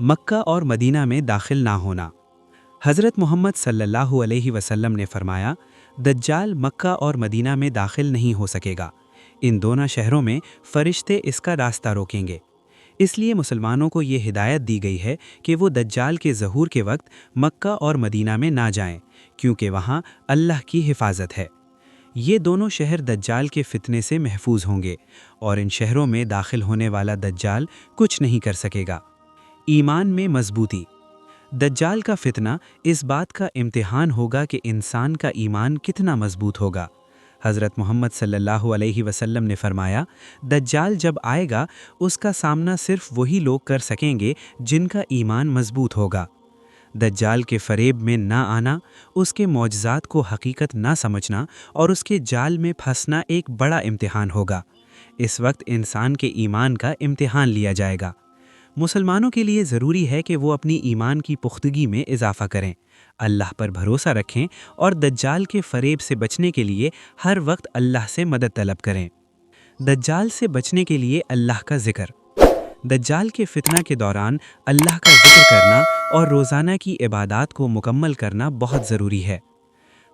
مکہ اور مدینہ میں داخل نہ ہونا۔ حضرت محمد صلی اللہ علیہ وسلم نے فرمایا، دجال مکہ اور مدینہ میں داخل نہیں ہو سکے گا۔ ان دونوں شہروں میں فرشتے اس کا راستہ روکیں گے۔ اس لیے مسلمانوں کو یہ ہدایت دی گئی ہے کہ وہ دجال کے ظہور کے وقت مکہ اور مدینہ میں نہ جائیں، کیونکہ وہاں اللہ کی حفاظت ہے۔ یہ دونوں شہر دجال کے فتنے سے محفوظ ہوں گے، اور ان شہروں میں داخل ہونے والا دجال کچھ نہیں کر سکے گا۔ ایمان میں مضبوطی۔ دجال کا فتنہ اس بات کا امتحان ہوگا کہ انسان کا ایمان کتنا مضبوط ہوگا۔ حضرت محمد صلی اللہ علیہ وسلم نے فرمایا، دجال جب آئے گا اس کا سامنا صرف وہی لوگ کر سکیں گے جن کا ایمان مضبوط ہوگا۔ دجال کے فریب میں نہ آنا، اس کے معجزات کو حقیقت نہ سمجھنا اور اس کے جال میں پھنسنا ایک بڑا امتحان ہوگا۔ اس وقت انسان کے ایمان کا امتحان لیا جائے گا۔ مسلمانوں کے لیے ضروری ہے کہ وہ اپنی ایمان کی پختگی میں اضافہ کریں، اللہ پر بھروسہ رکھیں اور دجال کے فریب سے بچنے کے لیے ہر وقت اللہ سے مدد طلب کریں۔ دجال سے بچنے کے لیے اللہ کا ذکر۔ دجال کے فتنہ کے دوران اللہ کا ذکر کرنا اور روزانہ کی عبادات کو مکمل کرنا بہت ضروری ہے۔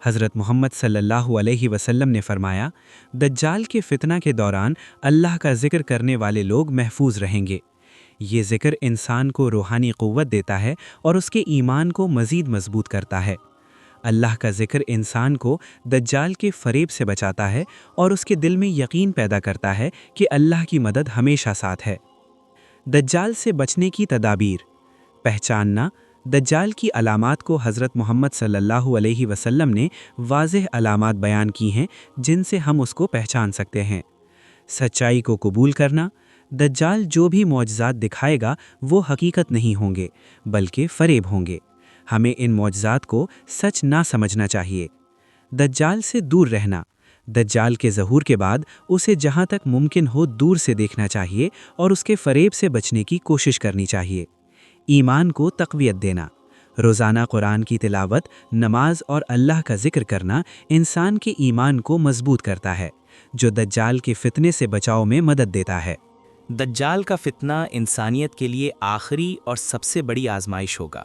حضرت محمد صلی اللہ علیہ وسلم نے فرمایا، دجال کے فتنہ کے دوران اللہ کا ذکر کرنے والے لوگ محفوظ رہیں گے۔ یہ ذکر انسان کو روحانی قوت دیتا ہے اور اس کے ایمان کو مزید مضبوط کرتا ہے۔ اللہ کا ذکر انسان کو دجال کے فریب سے بچاتا ہے اور اس کے دل میں یقین پیدا کرتا ہے کہ اللہ کی مدد ہمیشہ ساتھ ہے۔ دجال سے بچنے کی تدابیر۔ پہچاننا۔ دجال کی علامات کو حضرت محمد صلی اللہ علیہ وسلم نے واضح علامات بیان کی ہیں جن سے ہم اس کو پہچان سکتے ہیں۔ سچائی کو قبول کرنا۔ دجال جو بھی معجزات دکھائے گا وہ حقیقت نہیں ہوں گے بلکہ فریب ہوں گے۔ ہمیں ان معجزات کو سچ نہ سمجھنا چاہیے۔ دجال سے دور رہنا۔ دجال کے ظہور کے بعد اسے جہاں تک ممکن ہو دور سے دیکھنا چاہیے اور اس کے فریب سے بچنے کی کوشش کرنی چاہیے۔ ایمان کو تقویت دینا۔ روزانہ قرآن کی تلاوت، نماز اور اللہ کا ذکر کرنا انسان کے ایمان کو مضبوط کرتا ہے، جو دجال کے فتنے سے بچاؤ میں مدد دیتا ہے۔ دجال کا فتنہ انسانیت کے لیے آخری اور سب سے بڑی آزمائش ہوگا۔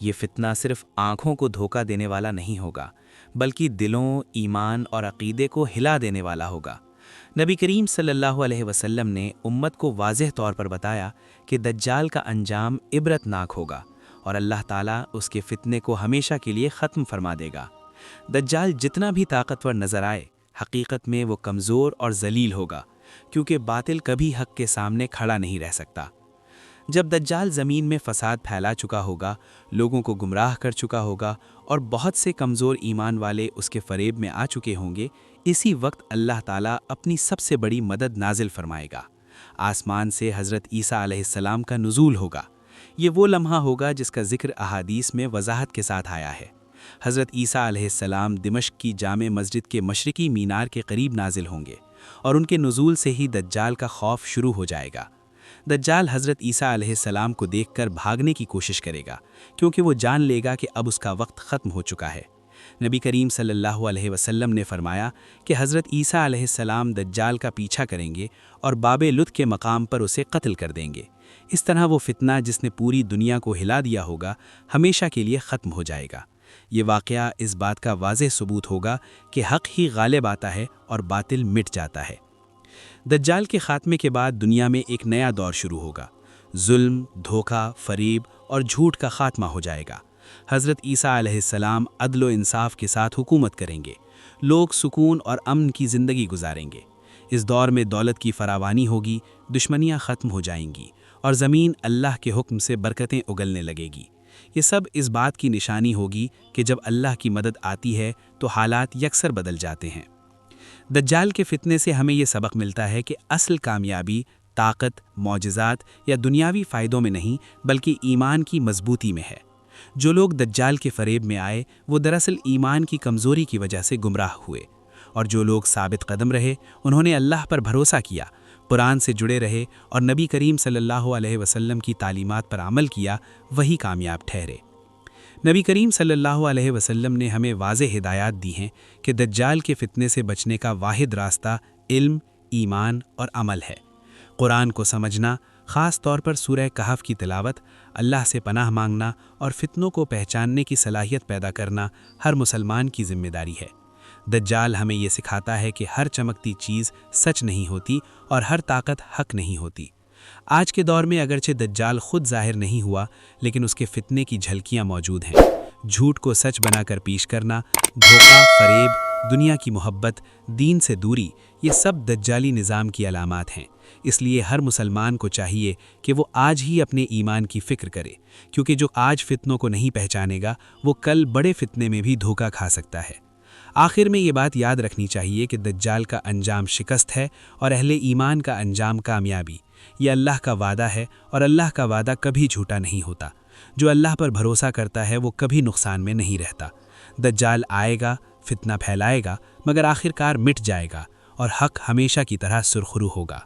یہ فتنہ صرف آنکھوں کو دھوکہ دینے والا نہیں ہوگا، بلکہ دلوں، ایمان اور عقیدے کو ہلا دینے والا ہوگا۔ نبی کریم صلی اللہ علیہ وسلم نے امت کو واضح طور پر بتایا کہ دجال کا انجام عبرت ناک ہوگا اور اللہ تعالیٰ اس کے فتنے کو ہمیشہ کے لیے ختم فرما دے گا۔ دجال جتنا بھی طاقتور نظر آئے، حقیقت میں وہ کمزور اور ذلیل ہوگا، کیونکہ باطل کبھی حق کے سامنے کھڑا نہیں رہ سکتا۔ جب دجال زمین میں فساد پھیلا چکا ہوگا، لوگوں کو گمراہ کر چکا ہوگا اور بہت سے کمزور ایمان والے اس کے فریب میں آ چکے ہوں گے، اسی وقت اللہ تعالیٰ اپنی سب سے بڑی مدد نازل فرمائے گا۔ آسمان سے حضرت عیسیٰ علیہ السلام کا نزول ہوگا۔ یہ وہ لمحہ ہوگا جس کا ذکر احادیث میں وضاحت کے ساتھ آیا ہے۔ حضرت عیسیٰ علیہ السلام دمشق کی جامع مسجد کے مشرقی مینار کے قریب نازل ہوں گے، اور ان کے نزول سے ہی دجال کا خوف شروع ہو جائے گا۔ دجال حضرت عیسیٰ علیہ السلام کو دیکھ کر بھاگنے کی کوشش کرے گا، کیونکہ وہ جان لے گا کہ اب اس کا وقت ختم ہو چکا ہے۔ نبی کریم صلی اللہ علیہ وسلم نے فرمایا کہ حضرت عیسیٰ علیہ السلام دجال کا پیچھا کریں گے اور باب لد کے مقام پر اسے قتل کر دیں گے۔ اس طرح وہ فتنہ جس نے پوری دنیا کو ہلا دیا ہوگا، ہمیشہ کے لیے ختم ہو جائے گا۔ یہ واقعہ اس بات کا واضح ثبوت ہوگا کہ حق ہی غالب آتا ہے اور باطل مٹ جاتا ہے۔ دجال کے خاتمے کے بعد دنیا میں ایک نیا دور شروع ہوگا۔ ظلم، دھوکہ، فریب اور جھوٹ کا خاتمہ ہو جائے گا۔ حضرت عیسیٰ علیہ السلام عدل و انصاف کے ساتھ حکومت کریں گے۔ لوگ سکون اور امن کی زندگی گزاریں گے۔ اس دور میں دولت کی فراوانی ہوگی، دشمنیاں ختم ہو جائیں گی اور زمین اللہ کے حکم سے برکتیں اگلنے لگے گی۔ یہ سب اس بات کی نشانی ہوگی کہ جب اللہ کی مدد آتی ہے تو حالات یکسر بدل جاتے ہیں۔ دجال کے فتنے سے ہمیں یہ سبق ملتا ہے کہ اصل کامیابی طاقت، معجزات یا دنیاوی فائدوں میں نہیں بلکہ ایمان کی مضبوطی میں ہے۔ جو لوگ دجال کے فریب میں آئے وہ دراصل ایمان کی کمزوری کی وجہ سے گمراہ ہوئے، اور جو لوگ ثابت قدم رہے، انہوں نے اللہ پر بھروسہ کیا، قرآن سے جڑے رہے اور نبی کریم صلی اللہ علیہ وسلم کی تعلیمات پر عمل کیا، وہی کامیاب ٹھہرے۔ نبی کریم صلی اللہ علیہ وسلم نے ہمیں واضح ہدایات دی ہیں کہ دجال کے فتنے سے بچنے کا واحد راستہ علم، ایمان اور عمل ہے۔ قرآن کو سمجھنا، خاص طور پر سورہ کہف کی تلاوت، اللہ سے پناہ مانگنا اور فتنوں کو پہچاننے کی صلاحیت پیدا کرنا ہر مسلمان کی ذمہ داری ہے۔ دجال ہمیں یہ سکھاتا ہے کہ ہر چمکتی چیز سچ نہیں ہوتی اور ہر طاقت حق نہیں ہوتی۔ آج کے دور میں اگرچہ دجال خود ظاہر نہیں ہوا، لیکن اس کے فتنے کی جھلکیاں موجود ہیں۔ جھوٹ کو سچ بنا کر پیش کرنا، دھوکہ، فریب، دنیا کی محبت، دین سے دوری، یہ سب دجالی نظام کی علامات ہیں۔ اس لیے ہر مسلمان کو چاہیے کہ وہ آج ہی اپنے ایمان کی فکر کرے، کیونکہ جو آج فتنوں کو نہیں پہچانے گا وہ کل بڑے فتنے میں بھی دھوکہ کھا سکتا ہے۔ آخر میں یہ بات یاد رکھنی چاہیے کہ دجال کا انجام شکست ہے اور اہل ایمان کا انجام کامیابی۔ یہ اللہ کا وعدہ ہے اور اللہ کا وعدہ کبھی جھوٹا نہیں ہوتا۔ جو اللہ پر بھروسہ کرتا ہے وہ کبھی نقصان میں نہیں رہتا۔ دجال آئے گا، فتنہ پھیلائے گا، مگر آخر کار مٹ جائے گا اور حق ہمیشہ کی طرح سرخرو ہوگا۔